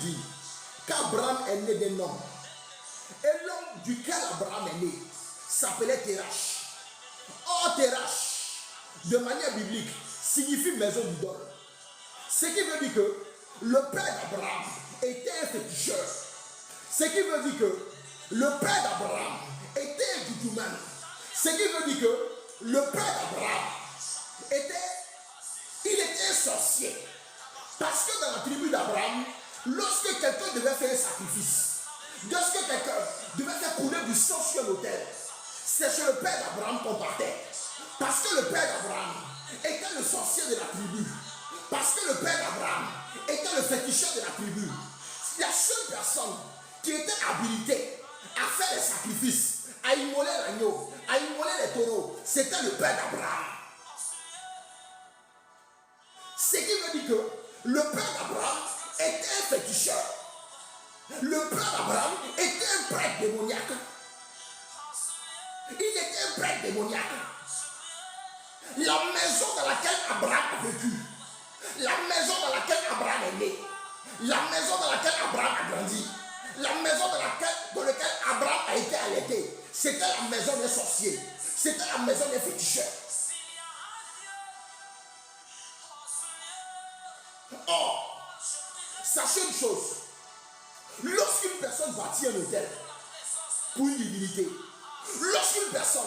dit qu'Abraham est né d'un homme. Et l'homme duquel Abraham est né s'appelait Terach. Or, Terach, de manière biblique, signifie maison d'idole. Ce qui veut dire que le père d'Abraham était un féticheur. Ce qui veut dire que le père d'Abraham était un doudouman. Ce qui veut dire que le père d'Abraham était un sorcier. Parce que dans la tribu d'Abraham, lorsque quelqu'un devait faire un sacrifice, lorsque quelqu'un devait faire couler du sang sur l'autel, c'est chez le père d'Abraham qu'on partait. Parce que le père d'Abraham était le sorcier de la tribu. Parce que le père d'Abraham était le féticheur de la tribu. La seule personne qui était habilitée à faire les sacrifices, à immoler l'agneau, à immoler les taureaux, c'était le père d'Abraham. Ce qui veut dire que le père d'Abraham était un féticheur. Le père d'Abraham était un prêtre démoniaque. Il était un prêtre démoniaque. La maison dans laquelle Abraham a vécu, la maison dans laquelle Abraham est né, la maison dans laquelle Abraham a grandi, la maison dans laquelle Abraham a été allaité, c'était la maison des sorciers, c'était la maison des féticheurs. Or, sachez une chose, lorsqu'une personne bâtit un hôtel pour une divinité, lorsqu'une personne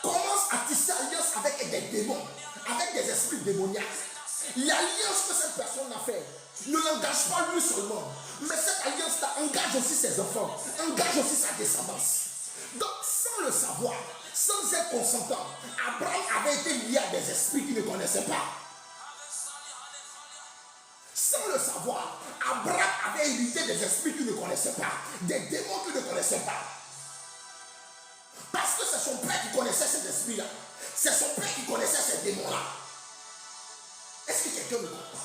commence à tisser alliance avec des démons, avec des esprits démoniaques, l'alliance que cette personne a fait ne l'engage pas lui seulement, mais cette alliance-là engage aussi ses enfants, engage aussi sa descendance. Donc, sans le savoir, sans être consentant, Abraham avait été lié à des esprits qu'il ne connaissait pas. Sans le savoir, Abraham avait hérité des esprits qu'il ne connaissait pas, des démons qu'il ne connaissait pas. Parce que c'est son père qui connaissait ces esprits-là. C'est son père qui connaissait ces démons-là. Est-ce que quelqu'un me comprend?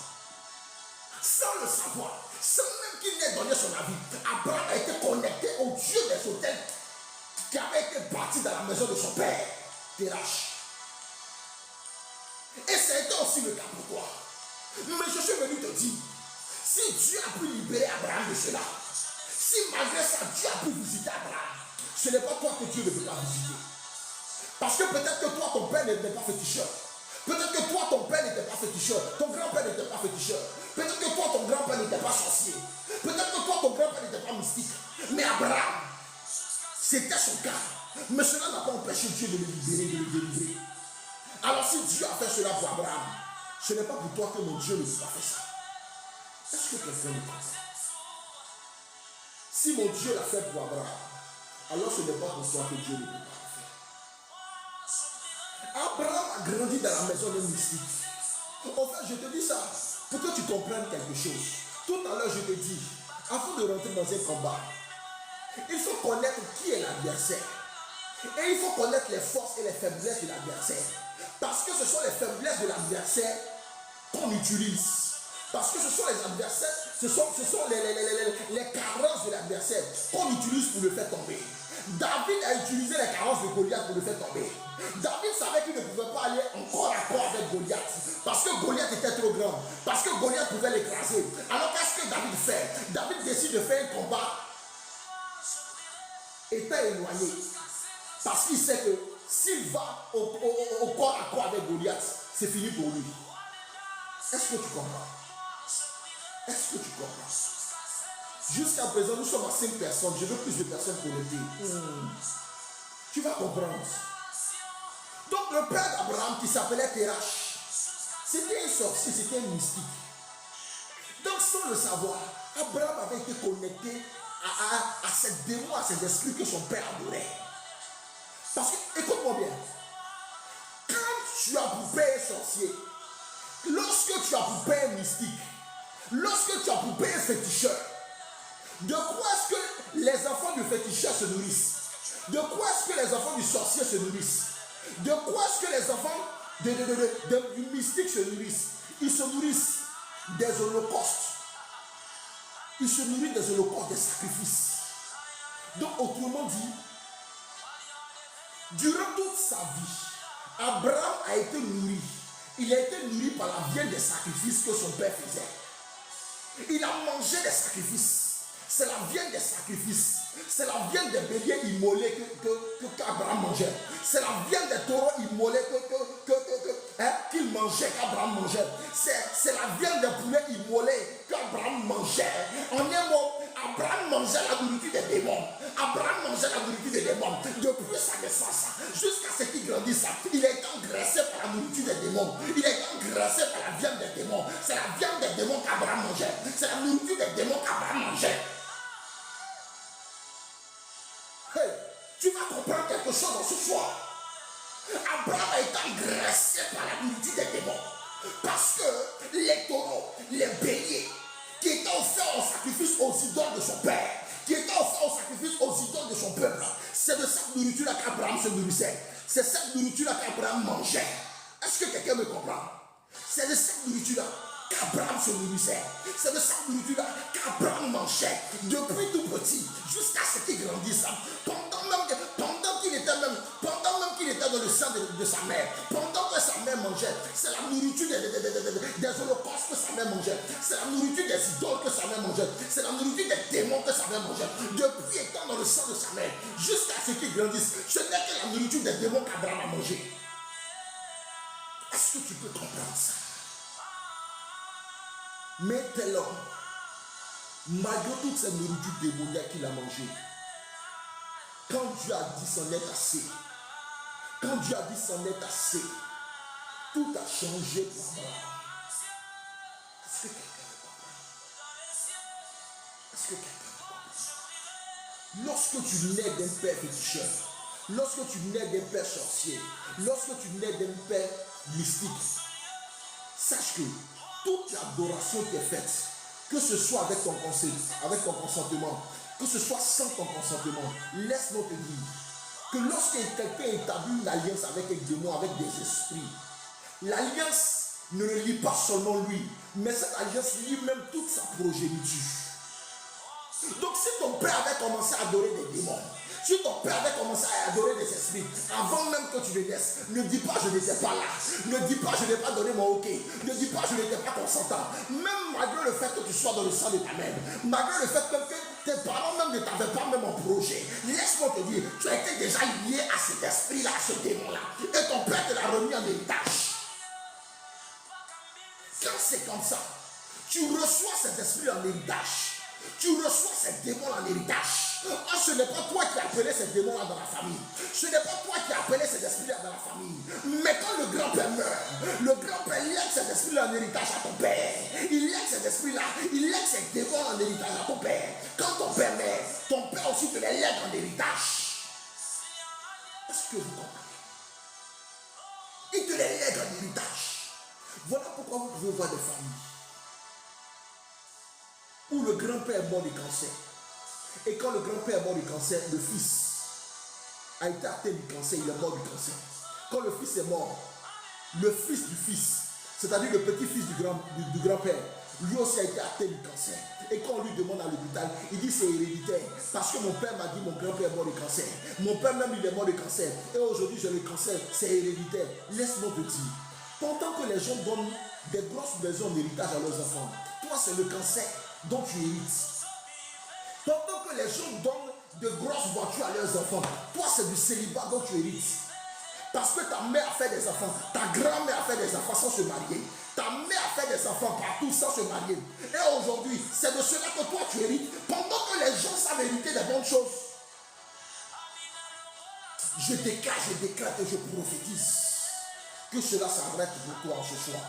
Sans le savoir, sans même qu'il n'ait donné son avis, Abraham a été connecté au Dieu des hôtels qui avait été bâti dans la maison de son père, Terach. Et c'était aussi le cas pour toi. Mais je suis venu te dire, si Dieu a pu libérer Abraham de cela, si malgré ça Dieu a pu visiter Abraham, ce n'est pas toi que Dieu ne peut pas visiter. Parce que peut-être que toi, ton père n'était pas féticheur. Peut-être que toi, ton père n'était pas féticheur. Ton grand-père n'était pas féticheur. Peut-être que toi, ton grand-père n'était pas sorcier. Peut-être que toi, ton grand-père n'était pas mystique. Mais Abraham, c'était son cas. Mais cela n'a pas empêché Dieu de le libérer, de le délivrer. Alors si Dieu a fait cela pour Abraham, ce n'est pas pour toi que mon Dieu ne peut pas faire ça. Est-ce que quelqu'un me comprend? Si mon Dieu l'a fait pour Abraham, alors ce n'est pas pour toi que Dieu ne peut pas le faire. Abraham a grandi dans la maison d'un mystique. En fait, je te dis ça pour que tu comprennes quelque chose. Tout à l'heure, je te dis, avant de rentrer dans un combat, il faut connaître qui est l'adversaire. Et il faut connaître les forces et les faiblesses de l'adversaire. Parce que ce sont les faiblesses de l'adversaire qu'on utilise. Parce que ce sont les adversaires, ce sont les carences de l'adversaire qu'on utilise pour le faire tomber. David a utilisé les carences de Goliath pour le faire tomber. David savait qu'il ne pouvait pas aller encore à corps avec Goliath. Parce que Goliath était trop grand. Parce que Goliath pouvait l'écraser. Alors qu'est-ce que David fait? David décide de faire un combat étant éloigné. Parce qu'il sait que s'il va au corps à corps avec Goliath, c'est fini pour lui. Est-ce que tu comprends? Est-ce que tu comprends? Jusqu'à présent, nous sommes à 5 personnes. Je veux plus de personnes pour le dire. Tu vas comprendre. Donc le père d'Abraham qui s'appelait Terach, c'était un sorcier, c'était un mystique. Donc sans le savoir, Abraham avait été connecté à ces démons, à ces esprits que son père adorait. Parce que, écoute-moi bien, quand tu as poupé un sorcier, lorsque tu as poupé un mystique, lorsque tu as poupé un féticheur, de quoi est-ce que les enfants du féticheur se nourrissent? De quoi est-ce que les enfants du sorcier se nourrissent? De quoi est-ce que les enfants du mystique se nourrissent? Ils se nourrissent des holocaustes. Ils se nourrissent des holocaustes, des sacrifices. Donc, autrement dit, durant toute sa vie, Abraham a été nourri. Il a été nourri par la viande des sacrifices que son père faisait. Il a mangé des sacrifices. C'est la viande des sacrifices. C'est la viande des béliers immolés qu'Abraham mangeait. C'est la viande des taureaux immolés qu'il mangeait, qu'Abraham mangeait. C'est la viande des poulets immolés qu'Abraham mangeait. En un mot, Abraham mangeait la nourriture des démons. Abraham mangeait la nourriture des démons. Depuis sa naissance jusqu'à ce qu'il grandisse, il est engraissé par la nourriture des démons. Il est engraissé par la viande des démons. C'est la viande des démons qu'Abraham mangeait. C'est la nourriture des démons qu'Abraham mangeait. Hey, tu vas comprendre quelque chose dans ce soir. Abraham a été engraissé par la nourriture des démons. Parce que les taureaux, les béliers, qui étaient offerts en sacrifice aux idoles de son père, qui étaient offerts en sacrifice aux idoles de son peuple, c'est de cette nourriture-là qu'Abraham se nourrissait. C'est cette nourriture-là qu'Abraham mangeait. Est-ce que quelqu'un me comprend? C'est de cette nourriture-là qu'Abraham se nourrissait. C'est de cette nourriture-là qu'Abraham mangeait depuis tout petit jusqu'à ce qu'il grandisse. Pendant même qu'il était dans le sein de sa mère, pendant que sa mère mangeait, c'est la nourriture des holocaustes que sa mère mangeait, c'est la nourriture des idoles que sa mère mangeait, c'est la nourriture des démons que sa mère mangeait. Depuis étant dans le sein de sa mère jusqu'à ce qu'il grandisse, ce n'est que la nourriture des démons qu'Abraham a mangé. Est-ce que tu peux comprendre ça? Mais tel homme, malgré toute cette nourriture démoniaque qu'il a mangée, quand Dieu a dit c'en est assez, quand Dieu a dit c'en est assez, tout a changé pour Abraham. Est-ce que quelqu'un me comprend? Est-ce que quelqu'un me comprend? Lorsque tu nais d'un père féticheur, lorsque tu nais d'un père sorcier, lorsque tu nais d'un père mystique, sache que toute l'adoration qui est faite, que ce soit avec ton consentement, que ce soit sans ton consentement, laisse-moi te dire que lorsque quelqu'un établit une alliance avec un démon, avec des esprits, l'alliance ne le lie pas seulement lui, mais cette alliance lie même toute sa progéniture. Donc si ton père avait commencé à adorer des démons, si ton père avait commencé à adorer des esprits, avant même que tu le naisses, ne dis pas je n'étais pas là, ne dis pas je n'ai pas donné mon ok, ne dis pas je n'étais pas consentant, même malgré le fait que tu sois dans le sang de ta mère, malgré le fait que tes parents même ne t'avaient pas même en projet, laisse-moi te dire, tu as été déjà lié à cet esprit-là, à ce démon-là, et ton père te l'a remis en héritage. Quand c'est comme ça, tu reçois cet esprit en héritage. Tu reçois ces démons en héritage. Ah, ce n'est pas toi qui as appelé ces démons-là dans la famille. Ce n'est pas toi qui as appelé ces esprits-là dans la famille. Mais quand le grand-père meurt, le grand-père lègue cet esprit-là en héritage à ton père. Il lègue cet esprit-là, il lègue ces démons en héritage à ton père. Quand ton père meurt, ton père aussi te les lègue en héritage. Est-ce que vous comprenez? Il te les lègue en héritage. Voilà pourquoi vous pouvez voir des familles où le grand-père est mort du cancer. Et quand le grand-père est mort du cancer, le fils a été atteint du cancer, il est mort du cancer. Quand le fils est mort, le fils du fils, c'est-à-dire le petit-fils du grand-père, lui aussi a été atteint du cancer. Et quand on lui demande à l'hôpital, il dit c'est héréditaire. Parce que mon père m'a dit mon grand-père est mort du cancer. Mon père même il est mort du cancer. Et aujourd'hui j'ai le cancer, c'est héréditaire. Laisse-moi te dire, pendant que les gens donnent des grosses maisons d'héritage à leurs enfants, toi c'est le cancer dont tu hérites. Pendant que les gens donnent de grosses voitures à leurs enfants, toi c'est du célibat dont tu hérites. Parce que ta mère a fait des enfants, ta grand-mère a fait des enfants sans se marier, ta mère a fait des enfants partout sans se marier. Et aujourd'hui, c'est de cela que toi tu hérites, pendant que les gens savent hériter des bonnes choses. Je déclare et je prophétise que cela s'arrête pour toi ce soir.